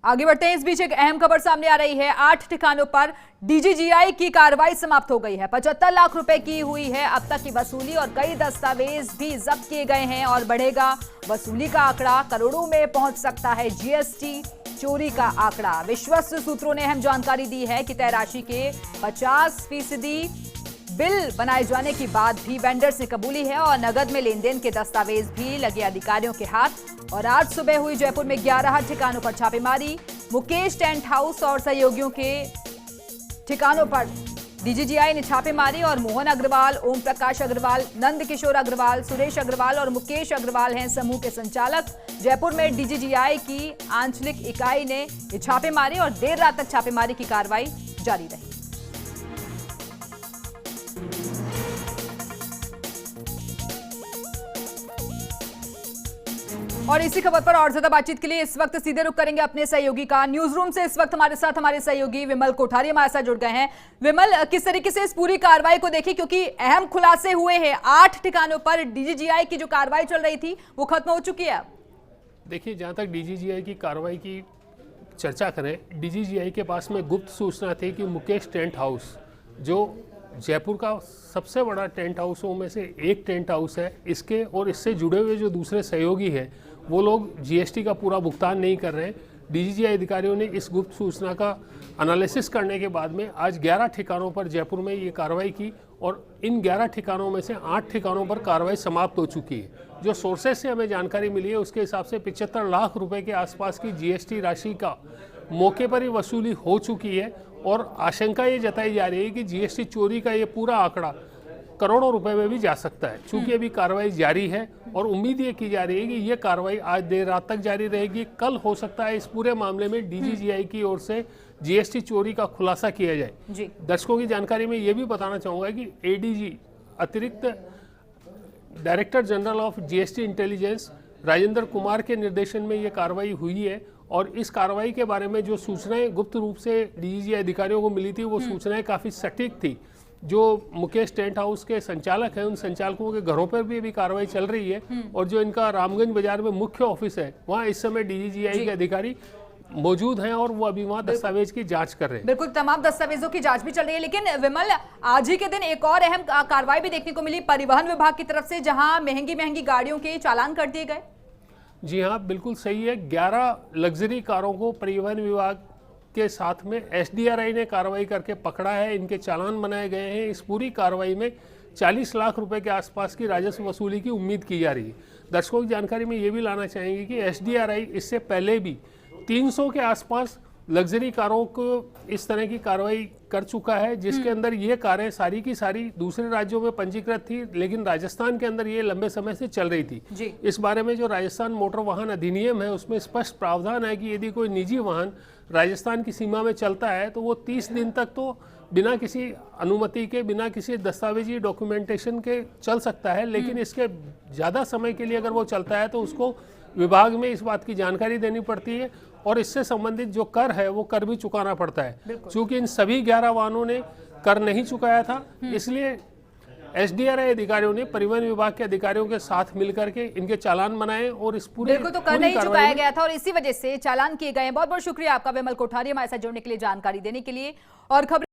आगे बढ़ते हैं। इस बीच एक अहम खबर सामने आ रही है। 8 ठिकानों पर डीजीजीआई की कार्रवाई समाप्त हो गई है। 75 लाख रुपए की हुई है अब तक की वसूली और कई दस्तावेज भी जब्त किए गए हैं और बढ़ेगा वसूली का आंकड़ा, करोड़ों में पहुंच सकता है जीएसटी चोरी का आंकड़ा। विश्वस्त सूत्रों ने अहम जानकारी दी है कि तय राशि के 50% बिल बनाए जाने की बात भी वेंडर्स ने कबूली है और नगद में लेन देन के दस्तावेज भी लगे अधिकारियों के हाथ। और आज सुबह हुई जयपुर में 11 ठिकानों पर छापेमारी। मुकेश टेंट हाउस और सहयोगियों के ठिकानों पर डीजीजीआई ने छापेमारी और मोहन अग्रवाल, ओम प्रकाश अग्रवाल, नंद किशोर अग्रवाल, सुरेश अग्रवाल और मुकेश अग्रवाल हैं समूह के संचालक। जयपुर में डीजीजीआई की आंचलिक इकाई ने ये छापेमारी और देर रात तक छापेमारी की कार्रवाई जारी रही। और इसी खबर पर और ज्यादा बातचीत के लिए इस वक्त सीधे रुख करेंगे अपने सहयोगी का। न्यूज रूम से इस वक्त हमारे साथ हमारे सहयोगी विमल कोठारी हमारे साथ जुड़ गए हैं। विमल, किस तरीके से इस पूरी कार्रवाई को देखी, क्योंकि अहम खुलासे हुए हैं। 8 ठिकानों पर डीजीजीआई की जो कार्रवाई चल रही थी वो खत्म हो चुकी है। देखिए, जहां तक डीजीजीआई की कार्रवाई की चर्चा करें, डीजीजीआई के पास में गुप्त सूचना थी कि मुकेश टेंट हाउस, जो जयपुर का सबसे बड़ा टेंट हाउसों में से एक टेंट हाउस है, इसके और इससे जुड़े हुए जो दूसरे सहयोगी हैं वो लोग जीएसटी का पूरा भुगतान नहीं कर रहे हैं। डीजीजीआई अधिकारियों ने इस गुप्त सूचना का एनालिसिस करने के बाद में आज 11 ठिकानों पर जयपुर में ये कार्रवाई की और इन 11 ठिकानों में से 8 ठिकानों पर कार्रवाई समाप्त हो चुकी है। जो सोर्सेज से हमें जानकारी मिली है उसके हिसाब से 75 लाख रुपए के आसपास की जीएसटी राशि का मौके पर ही वसूली हो चुकी है और आशंका ये जताई जा रही है कि जीएसटी चोरी का ये पूरा आंकड़ा करोड़ों रुपए में भी जा सकता है। चूंकि अभी कार्रवाई जारी है और उम्मीद ये की जा रही है कि ये कार्रवाई आज देर रात तक जारी रहेगी। कल हो सकता है इस पूरे मामले में डीजीजीआई की ओर से जीएसटी चोरी का खुलासा किया जाए। दर्शकों की जानकारी में ये भी बताना चाहूंगा कि एडीजी अतिरिक्त director general of GST intelligence Rajendra Kumar के निर्देशन में ये कार्रवाई हुई है और इस कार्रवाई के बारे में जो सूचनाएं गुप्त रूप से डीजीजीआई अधिकारियों को मिली थी वो सूचनाएं काफ़ी सटीक थी। जो मुकेश टेंट हाउस के संचालक हैं उन संचालकों के घरों पर भी अभी कार्रवाई चल रही है और जो इनका रामगंज बाजार में मुख्य ऑफिस है वहाँ इस समय डीजीजीआई के अधिकारी मौजूद हैं और वो अभी वहाँ दस्तावेज की जांच कर रहे हैं। बिल्कुल, तमाम दस्तावेजों की जांच भी चल रही है। लेकिन विमल, आज ही के दिन एक और अहम कार्रवाई भी देखने को मिली परिवहन विभाग की तरफ से, जहां महंगी महंगी गाड़ियों के चालान कर दिए गए। जी हाँ, बिल्कुल सही है। 11 लग्जरी कारों को परिवहन विभाग के साथ में एसडीआरआई ने कार्रवाई करके पकड़ा है। इनके चालान बनाए गए हैं। इस पूरी कार्रवाई में 40 लाख रुपए के आसपास की राजस्व वसूली की उम्मीद की जा रही है। दर्शकों की जानकारी में ये भी लाना चाहेंगे कि एसडीआरआई इससे पहले भी 300 के आसपास लग्जरी कारों को इस तरह की कार्रवाई कर चुका है, जिसके अंदर ये कारें सारी की सारी दूसरे राज्यों में पंजीकृत थी, लेकिन राजस्थान के अंदर ये लंबे समय से चल रही थी। इस बारे में जो राजस्थान मोटर वाहन अधिनियम है उसमें स्पष्ट प्रावधान है कि यदि कोई निजी वाहन राजस्थान की सीमा में चलता है तो वो 30 दिन तक तो बिना किसी अनुमति के, बिना किसी दस्तावेजी डॉक्यूमेंटेशन के चल सकता है, लेकिन इसके ज़्यादा समय के लिए अगर वो चलता है तो उसको विभाग में इस बात की जानकारी देनी पड़ती है और इससे संबंधित जो कर है वो कर भी चुकाना पड़ता है। क्योंकि इन सभी 11 वाहनों ने कर नहीं चुकाया था, इसलिए एसडीआरआई अधिकारियों ने परिवहन विभाग के अधिकारियों के साथ मिलकर के इनके चालान बनाए और इस पूरे बिल्कुल, तो कर नहीं चुकाया गया था और इसी वजह से चालान किए गए हैं। बहुत बहुत शुक्रिया आपका विमल कोठारी, हमारे साथ जुड़ने के लिए, जानकारी देने के लिए। और खबर